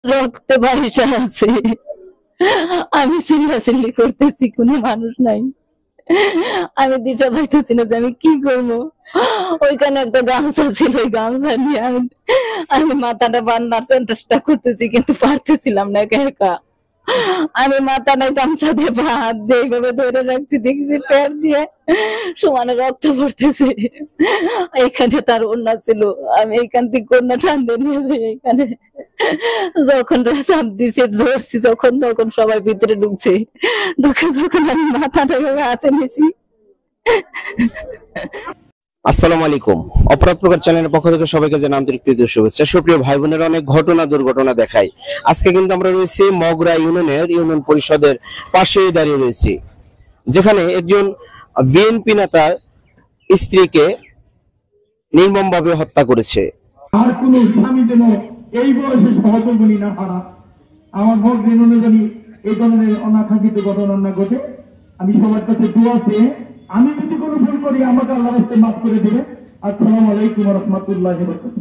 রক্তে ভাইসা আছে। আমি চিল্লাচিল্লি করতেছি, কোনো মানুষ নাই। আমি দিশা পাইতেছি না যে আমি কি করবো। ওইখানে একটা গামছা ছিল, ওই গামছা নিয়ে আমি মাথাটা বান্ধার চেষ্টা করতেছি, কিন্তু পারতেছিলাম না একা একা। আমি মাথাটা গামছা দিয়ে বা হাত দিয়ে এইভাবে ধরে রাখছি, দেখছি পেট দিয়ে সমানে রক্ত পড়তেছে। এখানে তার ওড়না ছিল, আমি এইখান থেকে ওড়না টান দিয়ে নিয়ে যাই এখানে। যখন চাপ দিছে ধরছি, যখন তখন সবাই ভিতরে ঢুকছে। ঢুকে যখন আমি মাথাটা এভাবে হাতে নিয়েছি। আসসালামু আলাইকুম। অপরাধ প্রকার চ্যানেলের পক্ষ থেকে সবাইকে জানাই আন্তরিক প্রীতি ও শুভেচ্ছা। সুপ্রিয় ভাই বোনেরা, অনেক ঘটনা দুর্ঘটনা দেখায়। আজকে কিন্তু আমরা রয়েছি মগরা ইউনিয়নের ইউনিয়ন পরিষদের পাশে দাঁড়িয়ে রয়েছি, যেখানে একজন বিএনপি নেতার স্ত্রীকে নির্মমভাবে হত্যা করেছে। আর কোন স্বামী যেন এই বয়সে সহযোগী না হারা, আমার ভোট অনুযায়ী এই ধরনের অনাকাঙ্ক্ষিত ঘটনা না ঘটে। আমি সবার কাছে দোয়া চেয়ে, আমি যদি কোনো ভুল করি আমাকে আল্লাহর রাস্তে মাফ করে দেবে। আসসালামু আলাইকুম ওয়া রাহমাতুল্লাহি ওয়া বারাকাতুহু।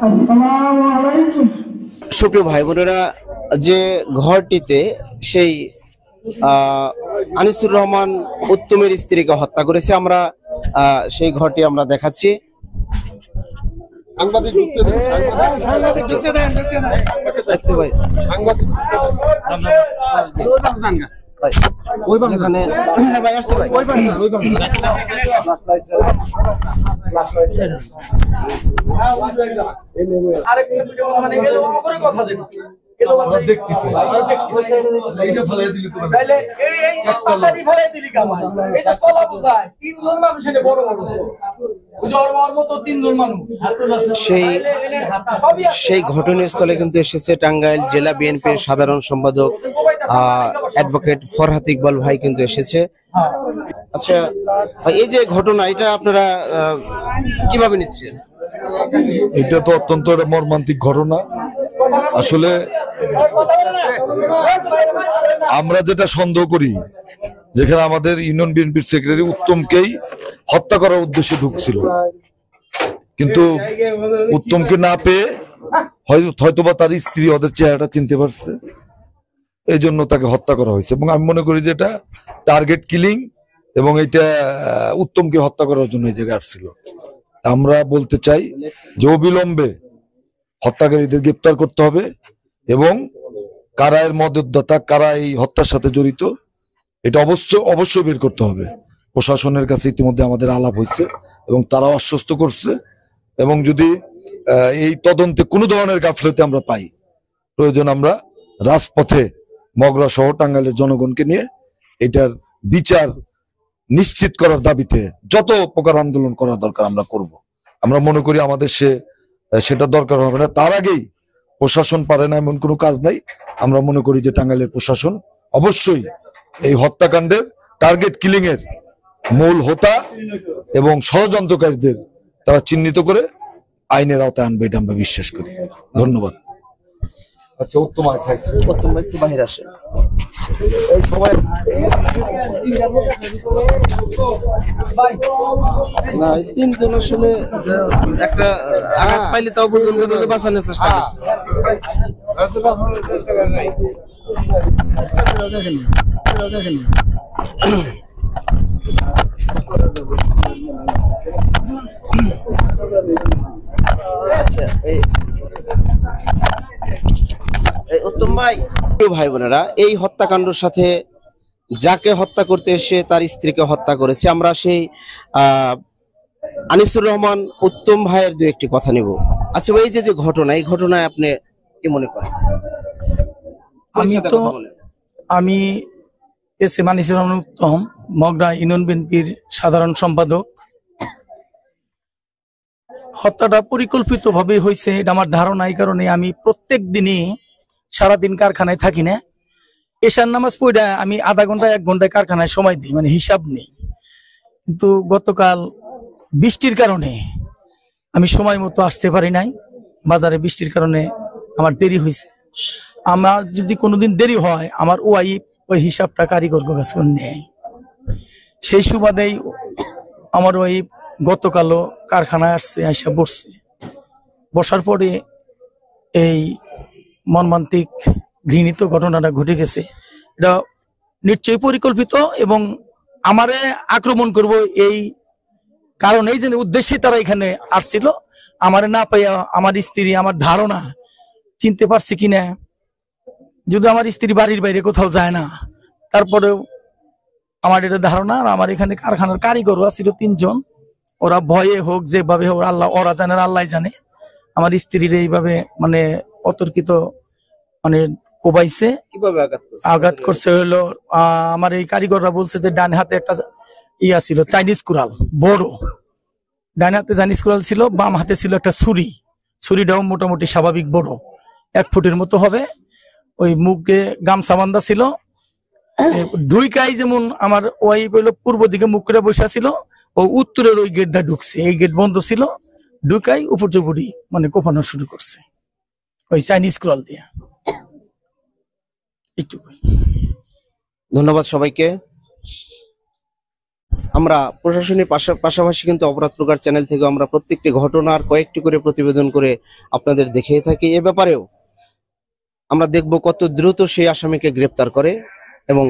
আসসালামু আলাইকুম। সুপ্রিয় ভাই বোনেরা, যে ঘরটিতে সেই আনিসুর রহমান উত্তমের স্ত্রীকে হত্যা করেছে, আমরা সেই ঘরটি আমরা দেখাচ্ছি। সেই ঘটনাস্থলে কিন্তু এসেছে টাঙ্গাইল জেলা বিএনপির সাধারণ সম্পাদক অ্যাডভোকেট ফরহাদ ইকবাল ভাই কিন্তু এসেছে। আচ্ছা, এই যে ঘটনা, এটা আপনারা কিভাবে নিচ্ছেন? এটা তো অত্যন্ত মর্মান্তিক ঘটনা। আসলে আমরা যেটা সন্দেহ করি, যেখানে আমাদের ইউনিয়ন বিএনপির সেক্রেটারি উত্তমকেই হত্যা করার উদ্দেশ্যে ঢুকছিল, কিন্তু উত্তমকে না পেয়ে হয়তোবা তার স্ত্রী ওদের চেহারাটা চিনতে পারছে, এই জন্য তাকে হত্যা করা হয়েছে। এবং আমি মনে করি যে এটা টার্গেট কিলিং, এবং এটা উত্তমকে হত্যা করার জন্য এই জায়গায় আসছিল। আমরা বলতে চাই যে অবিলম্বে হত্যাকারীদের গ্রেপ্তার করতে হবে, এবং কারা এর মদতদাতা, কারা এই হত্যার সাথে জড়িত, এটা অবশ্যই বের করতে হবে। প্রশাসনের কাছে ইতিমধ্যে আমাদের আলাপ হয়েছে এবং তারাও আশ্বস্ত করছে, এবং যদি এই তদন্তে কোনো ধরনের গাফলতি আমরা পাই, প্রয়োজন আমরা রাজপথে মগরা সহ টাঙ্গাইলের জনগণকে নিয়ে এটার বিচার নিশ্চিত করার দাবিতে যত প্রকার আন্দোলন করা দরকার আমরা করব। আমরা মনে করি আমাদের সেটা দরকার হবে না। তার আগেই প্রশাসন পারে না এমন কোনো কাজ নাই। আমরা মনে করি যে টাঙ্গাইলের প্রশাসন অবশ্যই এই হত্যাকাণ্ডের টার্গেট কিলিং এর মূল হোতা এবং ষড়যন্ত্রকারীদের তারা চিহ্নিত করে আইনের আওতায় আনবে, এটা আমরা বিশ্বাস করি। ধন্যবাদ। আচ্ছা, উত্তম একটু বাহির আসে। এই সময় না, তিনজন আসলে একটা আঘাত পাইলে তাও পর্যন্ত বাঁচানোর চেষ্টা করছে। আচ্ছা, উত্তম ভাই, ভাই বোনেরা, এই হত্যাকাণ্ডের সাথে যাকে হত্যা করতে এসে তার স্ত্রীকে হত্যা করেছে, আমরা সেই আনিসুর রহমান উত্তম ভাইয়ের দু একটি কথা নিব। আচ্ছা, এই যে ঘটনা, এই ঘটনায় আপনি কি মনে করেন? আমি এস এম আনিসুর রহমান উত্তম, মগরা ইউনিয়ন বিএনপির সাধারণ সম্পাদক। হত্যাটা পরিকল্পিত ভাবে হয়েছে এটা আমার ধারণা। এই কারণে আমি প্রত্যেক দিনই সারাদিন কারখানায় থাকি না, এশার নামাজ পড়ে আমি আধা ঘন্টা 1 ঘন্টায় কারখানায় সময় দিই, মানে হিসাব নেই। কিন্তু গতকাল বৃষ্টির কারণে আমি সময় মতো আসতে পারি নাই। বাজারে বৃষ্টির কারণে আমার দেরি হয়েছে। আমার যদি কোনোদিন দেরি হয়, আমার ওয়াইফ ওই হিসাবটা কারিগর কাছে নেয়। সেই সুবাদেই আমার ওই গতকালও কারখানায় আসছে, আইসা বসছে। বসার পরে এই মর্মান্তিক ঘৃণিত ঘটনাটা ঘটে গেছে। এটা নিশ্চয়ই পরিকল্পিত এবং আমারে আক্রমণ করব এই কারণ এই যে উদ্দেশ্যে তারা এখানে আসছিল। আমারে না পাইয়া আমার স্ত্রী, আমার ধারণা চিনতে পারছে কিনা, যদি আমার স্ত্রী বাড়ির বাইরে কোথাও যায় না, তারপরেও আমার এটা ধারণা। আর আমার এখানে কারখানার কারিগররা ছিল 3 জন। ওরা ভয়ে হোক যেভাবে হোক, আল্লাহ ওরা জানে, আল্লাহ জানে, আমার স্ত্রীর এইভাবে মানে অতর্কিত মানে কোবাইছে, কিভাবে আঘাত করছে। হলো আমার এই কারিগররা বলছে যে ডান হাতে একটা ইয়া ছিল চাইনিজ কুড়াল, বড় ডান হাতে চাইনিজ কুড়াল ছিল, বাম হাতে ছিল একটা ছুরি। ছুরিটাও মোটামুটি স্বাভাবিক বড়, 1 ফুটের মতো হবে। ওই মুখে গামছা বান্ধা ছিল। ঢুইকাই যেমন আমার ওই বললো পূর্ব দিকে মুখ করে বসা ছিল, ও উত্তরের ওই গেটটা ঢুকছে, এই গেট বন্ধ ছিল। ঢুকাই উপর চুপুরি মানে কোপানো শুরু করছে ওই চাইনিজ কুড়াল দিয়ে। এইটুকুই। ধন্যবাদ সবাইকে। আমরা প্রশাসনের পাশাপাশি কিন্তু অপরাধ প্রকার চ্যানেল থেকে আমরা প্রত্যেকটি ঘটনার কয়েকটি করে প্রতিবেদন করে আপনাদের দেখিয়ে থাকি। এ ব্যাপারেও আমরা দেখব কত দ্রুত সেই আসামিকে গ্রেপ্তার করে এবং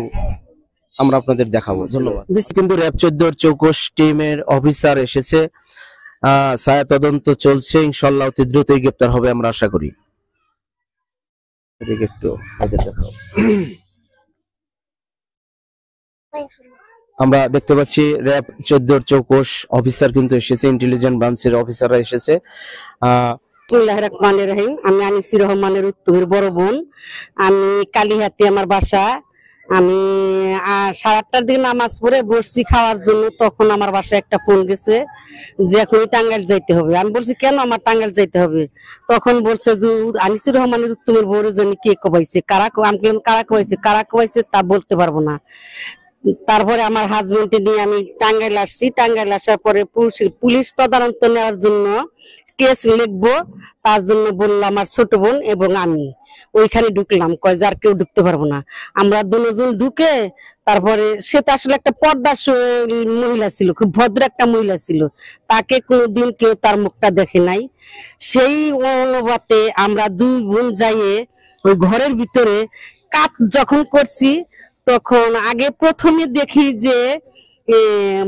আমরা আপনাদের দেখাবো। ধন্যবাদ। কিন্তু র্যাব 14 চৌকস টিমের অফিসার এসেছে, ছায়া তদন্ত চলছে, ইনশাল্লাহ অতি দ্রুতই গ্রেপ্তার হবে আমরা আশা করি। এদিকে একটু দেখাবো। আমরা দেখতে পাচ্ছি র্যাব 14 চৌকস অফিসার কিন্তু এসেছে, ইন্টেলিজেন্ট ব্রাঞ্চের অফিসাররা এসেছে। বিসমিল্লাহির রহমানির রহিম। আমি আনিসুর রহমানের উত্তমের বড় বোন। আমি কালীহাতি আমার বাসা। আমি 8:30টার দিকে নামাজ পড়ে বসছি খাওয়ার জন্য, তখন আমার বাসায় একটা ফোন গেছে যে এখনই টাঙ্গাইল যাইতে হবে। আমি বলছি কেন আমার টাঙ্গাইল যাইতে হবে? তখন বলছে যে আনিসুর রহমানের উত্তমের বড় জানি কে কবাইছে, কারা কবাইছে তা বলতে পারবো না। তারপরে আমার হাজবেন্ডকে নিয়ে আমি টাঙ্গাইল আসছি। টাঙ্গাইল আসার পরে পুলিশ তদন্ত নেওয়ার জন্য কেস লিখবো, তার জন্য বললো আমার ছোট বোন এবং আমি ওইখানে ঢুকলাম। কয় যার কেউ ঢুকতে পারবো না। আমরা দুজন ঢুকে তারপরে সে তো আসলে একটা পর্দার মহিলা ছিল, খুব ভদ্র একটা মহিলা ছিল, তাকে কোনোদিন কেউ তার মুখটা দেখে নাই। সেই অনুপাতে আমরা 2 বোন যাইয়ে ওই ঘরের ভিতরে কাজ যখন করছি, তখন আগে প্রথমে দেখি যে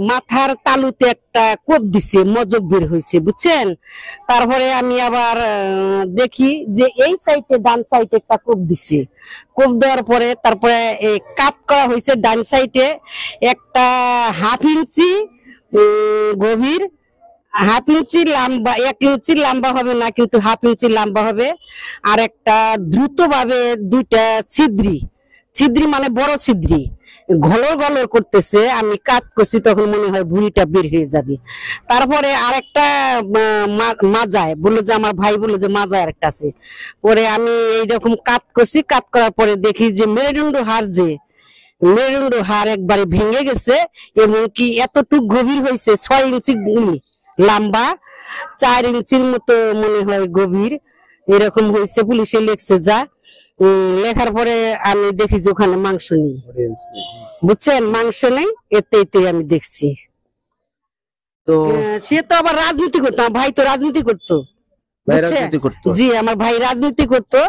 মাথার তালুতে একটা কোপ দিছে, মজক বের হয়েছে, বুঝছেন। তারপরে আমি আবার দেখি যে এই সাইডে ডান সাইডে একটা কোপ দিছে। কোপ দেওয়ার পরে তারপরে কাট করা হয়েছে ডান সাইডে একটা 1/2 ইঞ্চি গভীর, 1/2 ইঞ্চি লম্বা, 1 ইঞ্চি লম্বা হবে না কিন্তু 1/2 ইঞ্চি লম্বা হবে। আর একটা দ্রুত ভাবে 2টা ছিদ্রি মানে বড় ছিদ্রি ঘলর করতেছে। আমি কাট করছি, তখন মনে হয় ভুঁড়িটা বের হয়ে যাবে। তারপরে আরেকটা মাজায় বললো যে আমার ভাই বললো যে মাজায় আরেকটা আছে। পরে আমি এইরকম কাট করছি, কাট করার পরে দেখি যে মেরুদণ্ড হাড় একবারে ভেঙে গেছে এবং কি এতটুক গভীর হয়েছে, 6 ইঞ্চি লম্বা, 4 ইঞ্চির মতো মনে হয় গভীর, এরকম হয়েছে। পুলিশে লেখছে যা। লেখার পরে আমি দেখি যে ওখানে মাংস নেই, বুঝছেন, মাংস নেই। এতে আমি দেখছি তো সে তো আবার রাজনীতি করতো, আমার ভাই তো রাজনীতি করতো, জি আমার ভাই রাজনীতি করতো।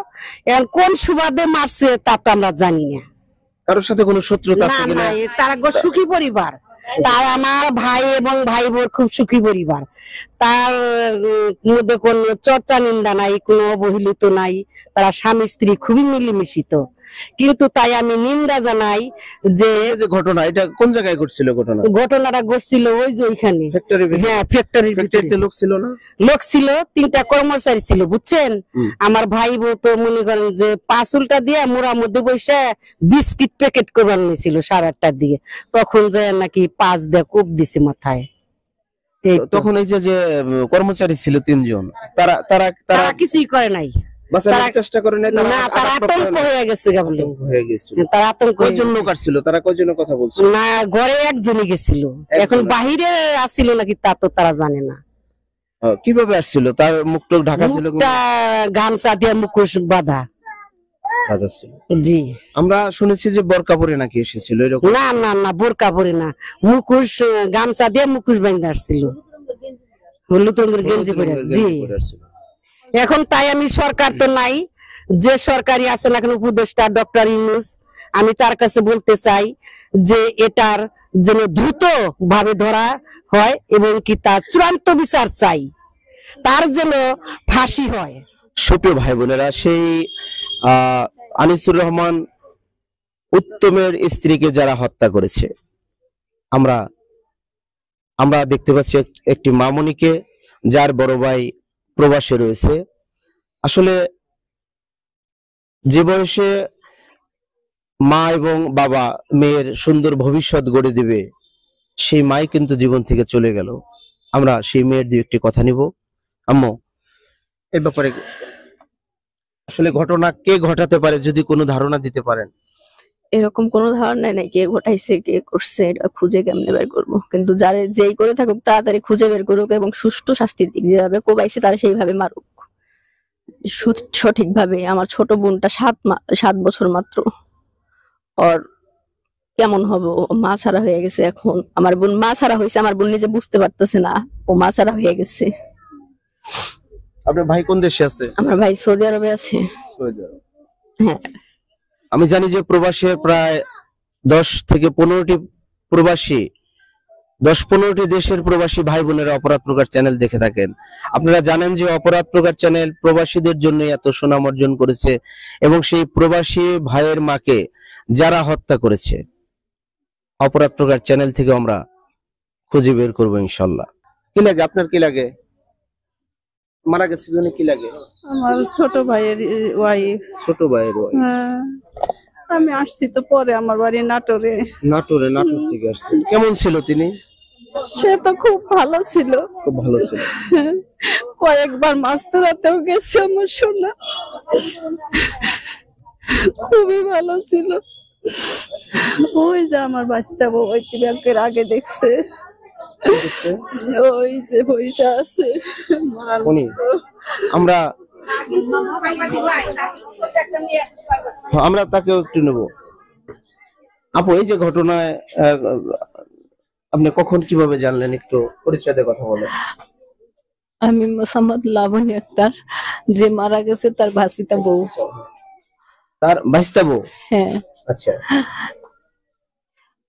এখন কোন সুবাদে মারছে তা তো আমরা জানি না। কারোর সাথে কোনো শত্রুতা আছে কিনা? তারা সুখী পরিবার, তার আমার ভাই এবং ভাই বোন খুব সুখী পরিবার। তার মধ্যে কোন চর্চা নিন্দা নাই, কোনো অবহেলিত নাই। তারা স্বামী স্ত্রী খুবই মিলেমিশিত। কিন্তু তাই আমি নিন্দা জানাই যে ঘটনা এটা কোন জায়গায় ঘটছিল? ঘটনাটা ঘটছিল ওই যে ওইখানে, হ্যাঁ ফ্যাক্টরির লোক ছিল না? লোক ছিল, 3টা কর্মচারী ছিল, বুঝছেন। আমার ভাই বউ তো মনে করেন যে 5 উল্টা দিয়ে মোড়ার মধ্যে বসে বিস্কিট প্যাকেট করবার নিয়েছিল 8:30টার দিকে। তখন যায় নাকি 5 দিয়ে কোপ দিছে মাথায়। তখন এই যে কর্মচারী ছিল 3 জন, তারা কিছুই করে নাই, চেষ্টা করে নাই। না তারা আতঙ্ক হয়ে গেছে, তারা আতঙ্ক। কয়জন লোক আসছিল? তারা কয়জনের কথা বলছিল? না ঘরে একজনই গেছিল, এখন বাহিরে আসছিল নাকি তা তো তারা জানে না। কিভাবে আসছিল? তার মুখটুক ঢাকা ছিল, গামছা দিয়ে মুখোশ বাঁধা। বাধা ছিল। জি আমরা শুনেছি যে বোরকা পরে নাকি এসেছিল, এরকম? না না না, বোরকা পরে না, মুখোশ গামছা দিয়ে মুখোশ বাঁধা আসছিল, হলুদ রঙের গেঞ্জি পরে আসছে। জি পরে আসছিল। এখন তাই আমি, সরকার তো নাই, যে সরকারি আছেন এখন উপদেষ্টা ডক্টর ইউনূস, আমি তার কাছে বলতে চাই যে এটার যেন দ্রুত ভাবে ধরা হয় এবং কি তার চূড়ান্ত বিচার চাই, তার যেন ফাঁসি হয়। সুপ্রিয় ভাই বোনেরা, সেই আনিসুর রহমান উত্তমের স্ত্রীকে যারা হত্যা করেছে, আমরা দেখতে পাচ্ছি একটি মামুনিকে, যার বড় ভাই প্রবাসে রয়েছে। আসলে যে বয়সে মা এবং বাবা মেয়ের সুন্দর ভবিষ্যৎ গড়ে দিবে, সেই মাই কিন্তু জীবন থেকে চলে গেল। আমরা সেই মেয়ের দিয়ে একটি কথা নিব। আম্মু, এই ব্যাপারে আসলে ঘটনা কে ঘটাতে পারে, যদি কোনো ধারণা দিতে পারেন? এরকম কোনো ধারণা নাই কে ঘটাইছে কে করছে, এটা খুঁজে কেমনে বের করবো, কিন্তু যারা যেই করে থাকুক তাড়াতাড়ি খুঁজে বের করুক এবং সুষ্ঠু শাস্তি দিক, যেভাবে কোবাইছে তারা সেইভাবে মারুক সঠিক ভাবে। আমার ছোট বোনটা 7 বছর মাত্র, ওর কেমন হবে, ও মা ছাড়া হয়ে গেছে। এখন আমার বোন মা ছাড়া হয়েছে, আমার বোন নিজে বুঝতে পারতেছে না ও মা ছাড়া হয়ে গেছে। আপনার ভাই কোন দেশে আছে? আমার ভাই সৌদি আরবে আছে। হ্যাঁ, আমি জানি যে প্রবাসে প্রায় 10 থেকে 15টি প্রবাসী, 10-15টি দেশের প্রবাসী ভাই বোনেরা অপরাধ প্রকার চ্যানেল দেখে থাকেন। আপনারা জানেন যে অপরাধ প্রকার চ্যানেল প্রবাসীদের জন্য এত সুনাম অর্জন করেছে, এবং সেই প্রবাসী ভাইয়ের মাকে যারা হত্যা করেছে, অপরাধ প্রকার চ্যানেল থেকে আমরা খুঁজে বের করবো ইনশাল্লাহ। কি লাগে আপনার, কি লাগে? মারা গেছে জন্য কি লাগে? আমার ছোট ভাইয়ের ওয়াইফ। ছোট ভাইয়ের wife। হ্যাঁ, আমি আসছি তো পরে, আমার বাড়ি নাটোরে। নাটোর থেকে আসছে। কেমন ছিল তিনি? সে তো খুব ভালো ছিল, খুব ভালো ছিল। কয়েকবার মাছ ধরাতেও গেছে আমার সোনা, খুবই ভালো ছিল। ওই যে আমার বাচ্চা বউ ওই ব্যাংকের আগে দেখছে, ওই যে পয়সা আছে উনি, আমরা তাকেও একটু নেব। আপু, এই যে ঘটনায় আপনি কখন কিভাবে জানলেন, একটু পরিচয় দিয়ে কথা বলেন। আমি মোসাম্মদ লাবণী আক্তার, যে মারা গেছে তার ভাসিতা বউ। তার ভাইস্তা বউ? হ্যাঁ। আচ্ছা।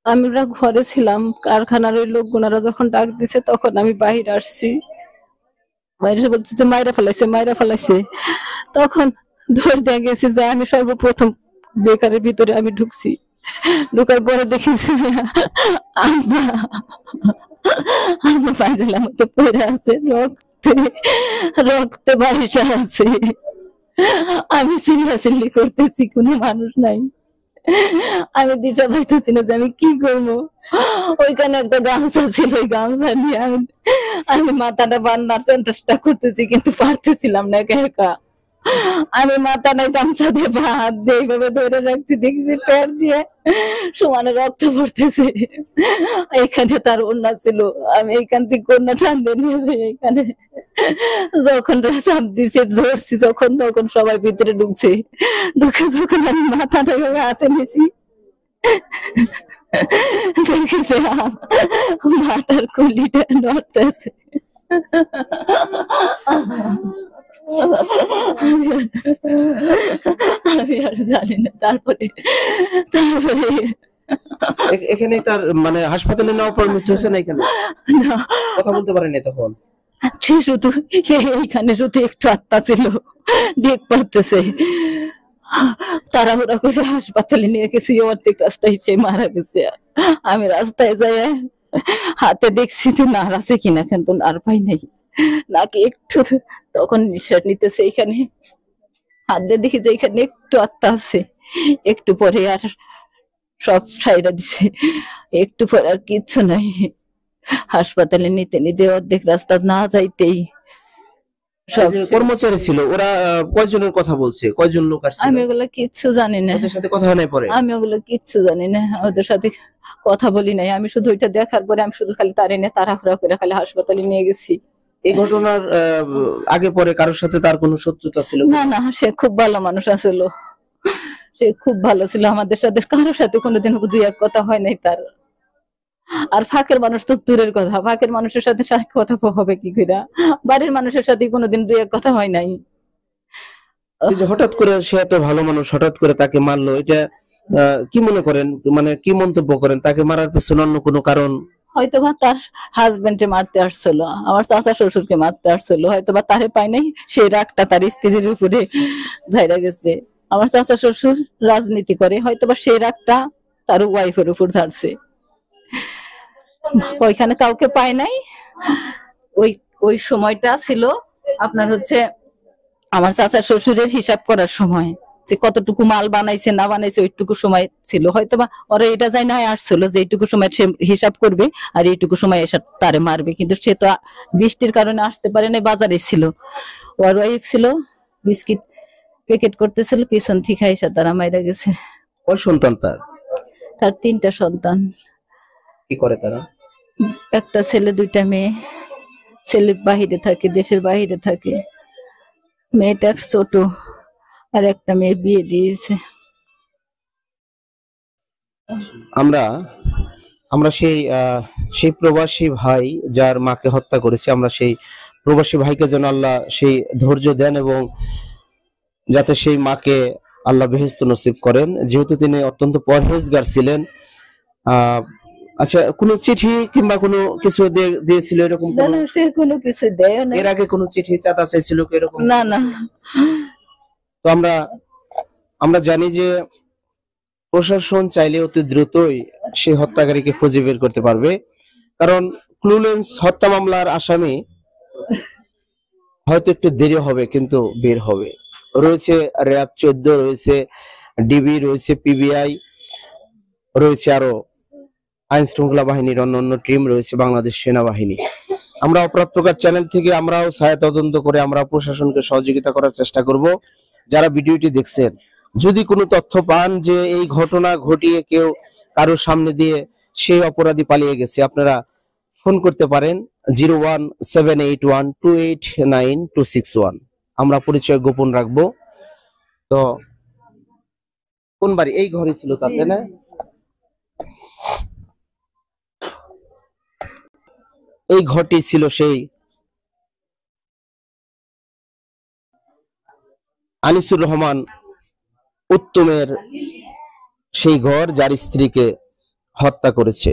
আমরা ঘরে ছিলাম, কারখানার ওই লোকগুনারা যখন ডাক দিছে তখন আমি বাইরে আসছি, বাইরে বলছে যে মাইরা ফেলাইছে। তখন ধরে দিয়ে গেছি যে আমি সর্বপ্রথম বেকারের ভিতরে আমি ঢুকছি, ঢুকার পরে দেখেছি আমার পায়জালার মতো পড়ে আছে, রক্তে বাড়িটা আছে। আমি চিল্লাচিল্লি করতেছি, কোনো মানুষ নাই। আমি দিশা পাইতেছি না যে আমি কি করবো। ওইখানে একটা গামছা ছিল, ওই গামছা নিয়ে আমি মাথাটা বান্ধার চেষ্টা করতেছি, কিন্তু পারতেছিলাম না একা একা। আমি মাথা নাই গামছা দিয়ে বা হাত দিয়ে এইভাবে ধরে রাখছি, দেখছি প্যার দিয়ে সমানে রক্ত পড়তেছে। এখানে তার ওড়না ছিল, আমি এইখান থেকে ওড়না টান দিয়ে নিয়ে যাই এখানে। যখন চাপ দিছে ধরছি, তখন সবাই ভিতরে ঢুকছে, ঢুকে যখন আমি মাথাটা এভাবে হাতে নিয়েছি, দেখেছে মাথার কুলিটা নড়তেছে। আমি আর জানি না। তারপরে এখানে তার মানে হাসপাতালে নেওয়ার পর মৃত্যু হয়েছে না? এখানে না, কথা বলতে পারেনি তখন? সে শুধু এইখানে শুধু একটু আত্মা ছিল, দেখ পারতেছে। তাড়াহুড়া করে হাসপাতালে নিয়ে গেছি, অর্ধেক রাস্তায় সে মারা গেছে। আমি রাস্তায় যাই হাতে দেখছি যে নার আছে কিনা, কিন্তু নার পাই নাই, নাকি একটু তখন নিঃশ্বাস নিতেছে। এইখানে হাত দিয়ে দেখি যে এখানে একটু আত্মা আছে, একটু পরে আর সব ছাইরা দিছে, একটু পরে আর কিচ্ছু নাই। হাসপাতালে নিতে নিতে অর্ধেক রাস্তা না যাইতেই সব। কর্মচারী ছিল ওরা কয়জনের কথা বলছে, কয়জন লোক আসছে? আমি ওগুলো কিচ্ছু জানি না, ওদের সাথে কথা হয় নাই পরে? আমি ওগুলো কিচ্ছু জানি না, ওদের সাথে কথা বলি নাই। আমি শুধু ওইটা দেখার পরে আমি শুধু খালি তার এনে তাড়াহুড়া করে খালি হাসপাতালে নিয়ে গেছি। এই ঘটনার আগে পরে কারোর সাথে তার কোনো শত্রুতা ছিল? না না, সে খুব ভালো মানুষ আসলো। সে খুব ভালো ছিল আমাদের সাথে, কারোর সাথে কোনোদিন দুই এক কথা হয় নাই তার। আর ফাঁকের মানুষ তো দূরের কথা, ফাঁকের মানুষের সাথে কথা হবে কি করে, বাড়ির মানুষের সাথে কোনোদিন দুই এক কথা হয় নাই। এই যে হঠাৎ করে সে এত ভালো মানুষ হঠাৎ করে তাকে মারলো, এটা কি মনে করেন, মানে কি মন্তব্য করেন? তাকে মারার পেছনে অন্য কোনো কারণ? হয়তোবা তার হাজবেন্ডে মারতে আসছিল, আমার চাচা শ্বশুরকে মারতে আসছিল, হয়তোবা তারে পাই নাই, সেই রাগটা তার স্ত্রীর উপরে ঝাইরা গেছে। আমার চাচা শ্বশুর রাজনীতি করে, হয়তোবা সেই রাগটা তার ওয়াইফের উপর ঝাড়ছে। ওইখানে কাউকে পায় নাই। ওই ওই সময়টা ছিল আপনার হচ্ছে আমার চাচা শ্বশুরের হিসাব করার সময়, যে কতটুকু মাল বানাইছে না বানাইছে ওইটুকু সময় ছিল। হয়তোবা ওরা এটা যাই না আসছিল যে এইটুকু সময় সে হিসাব করবে আর এইটুকু সময় এসে তারে মারবে, কিন্তু সে তো বৃষ্টির কারণে আসতে পারে না, বাজারে ছিল। ওর ওয়াইফ ছিল বিস্কিট প্যাকেট করতেছিল, পিছন থেকে এসে তারা মাইরা গেছে। কয় সন্তান তার? তার 3টা সন্তান। কি করে তারা? একটা ছেলে 2টা মেয়ে। ছেলে বাহিরে থাকে, দেশের বাহিরে থাকে, মেয়েটা ছোট, আর একটা মেয়ে বিয়ে দিয়েছে। আমরা সেই প্রবাসী ভাই যার মাকে হত্যা করেছে, আমরা সেই প্রবাসী ভাইকে যেন আল্লাহ সেই ধৈর্য দেন এবং যাতে সেই মাকে আল্লাহ বেহেশত নসিব করেন, যেহেতু তিনি অত্যন্ত পরহেজগার ছিলেন। আচ্ছা, কোনো চিঠি কিংবা কোনো কিছু দিয়েছিল এরকম? সে কোনো কিছু দেয় না। এর আগে কোনো চিঠি চাঁদা চাইছিল কি এরকম? না না। তো আমরা জানি যে প্রশাসন চাইলে অতি দ্রুতই সেই হত্যাকারীকে খুঁজে বের করতে পারবে, কারণ ক্লুলেন্স হত্যা মামলার আসামি হয়তো একটু দেরি হবে কিন্তু বের হবে। রয়েছে র্যাব 14, রয়েছে ডিবি, রয়েছে পিবিআই, রয়েছে আরো আইন শৃঙ্খলা বাহিনীর অন্যান্য টিম, রয়েছে বাংলাদেশ সেনাবাহিনী। আমরা অপরাধ প্রকার চ্যানেল থেকে আমরাও ছায়া তদন্ত করে আমরা প্রশাসনকে সহযোগিতা করার চেষ্টা করব। যারা ভিডিওটি দেখছেন, যদি কোনো তথ্য পান যে এই ঘটনা ঘটিয়ে কেউ কারোর সামনে দিয়ে সেই অপরাধী পালিয়ে গেছে, আপনারা ফোন করতে পারেন 01781289261। আমরা পরিচয় গোপন রাখবো। তো কোন বাড়ি? এই ঘরে ছিল তাতে না? এই ঘরটি ছিল সেই আনিসুর রহমান উত্তমের সেই ঘর, যার স্ত্রীকে হত্যা করেছে।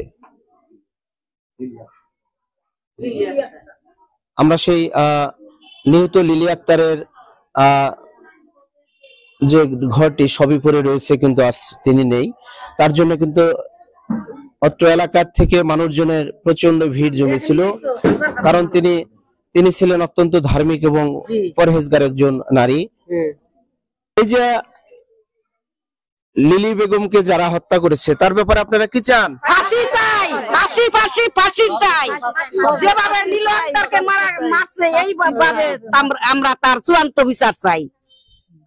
আমরা সেই নিহত লিলি আক্তারের যে ঘরটি সবই পড়ে রয়েছে, কিন্তু আজ তিনি নেই। তার জন্য কিন্তু অত্র এলাকার থেকে মানুষজনের প্রচন্ড ভিড় জমেছিল, কারণ তিনি ছিলেন অত্যন্ত ধার্মিক এবং পরহেজগার একজন নারী। এই যে লিলি বেগমকে যারা হত্যা করেছে তার ব্যাপারে আপনারা কি চান? ফাঁসি চাই, ফাঁসি ফাঁসি ফাঁসি চাই। যেভাবে নীল আক্তারকে মারছে এইভাবে আমরা তার চূড়ান্ত বিচার চাই।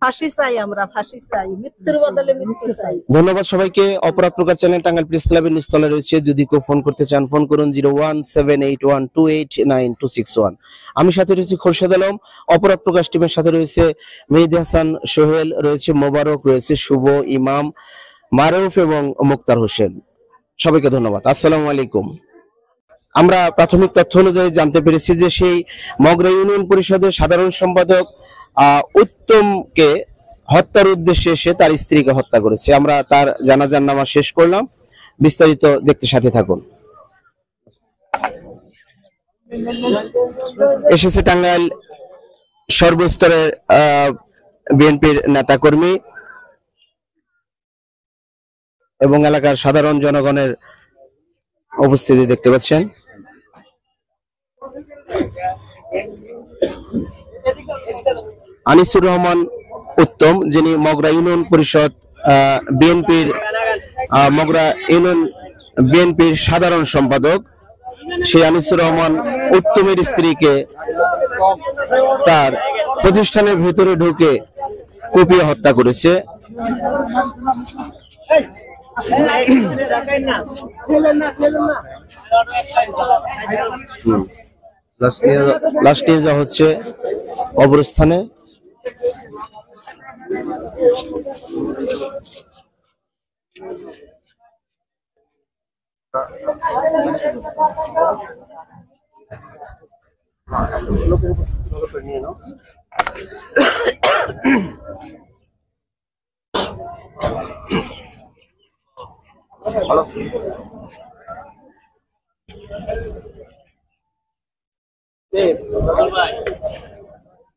ফাঁসি চাই, আমরা ফাঁসি চাই, মৃত্যুর বদলে মৃত্যু চাই। ধন্যবাদ সবাইকে। অপরাধ প্রকার চ্যানেল টাঙ্গাইল প্রেস ক্লাবের নিচতলায় রয়েছে, যদি কেউ ফোন করতে চান ফোন করুন 01781289261। আমি সাথে রয়েছি খোরশেদ আলম। অপরাধ প্রকাশ টিমের সাথে রয়েছে মেহেদী হাসান সোহেল, রয়েছে মোবারক, রয়েছে শুভ, ইমাম, মারুফ এবং মুক্তার হোসেন। সবাইকে ধন্যবাদ। আসসালামু আলাইকুম। আমরা প্রাথমিক তথ্য অনুযায়ী জানতে পেরেছি যে সেই মগরা ইউনিয়ন পরিষদের সাধারণ সম্পাদক উত্তমকে হত্যার উদ্দেশ্যে এসে তার স্ত্রীকে হত্যা করেছে। আমরা তার জানাজার নামাজ শেষ করলাম, বিস্তারিত দেখতে সাথে থাকুন। এসেছে টাঙ্গাইল সর্বস্তরের বিএনপির নেতাকর্মী এবং এলাকার সাধারণ জনগণের উপস্থিতি দেখতে পাচ্ছেন। আনিসুর রহমান উত্তম, যিনি মগরা ইউনিয়ন পরিষদ মগরা ইউনিয়ন বিএনপির সাধারণ সম্পাদক, সেই আনিসুর রহমান উত্তমের স্ত্রীকে তার প্রতিষ্ঠানের ভেতরে ঢুকে কুপিয়ে হত্যা করেছে। লাশ নিয়ে যাওয়া হচ্ছে কবরস্থানে।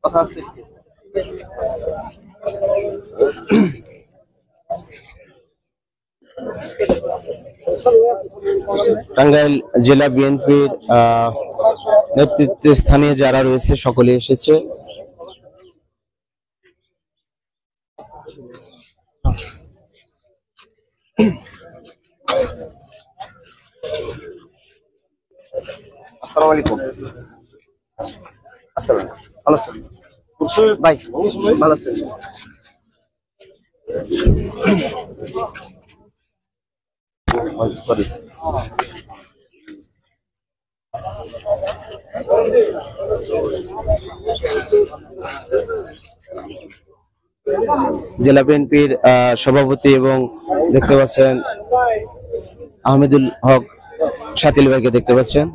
কথা আছে টাঙ্গাইল জেলা বিএনপির নেতৃত্বস্থানীয় যারা রয়েছে সকলে এসেছে। আসসালামু আলাইকুম। আসসালাম, ভালো আছেন ভাই? ভালো আছেন? সরি, জেলা বিএনপির সভাপতি এবং দেখতে পাচ্ছেন আহমেদুল হক শাকিল ভাইকে দেখতে পাচ্ছেন।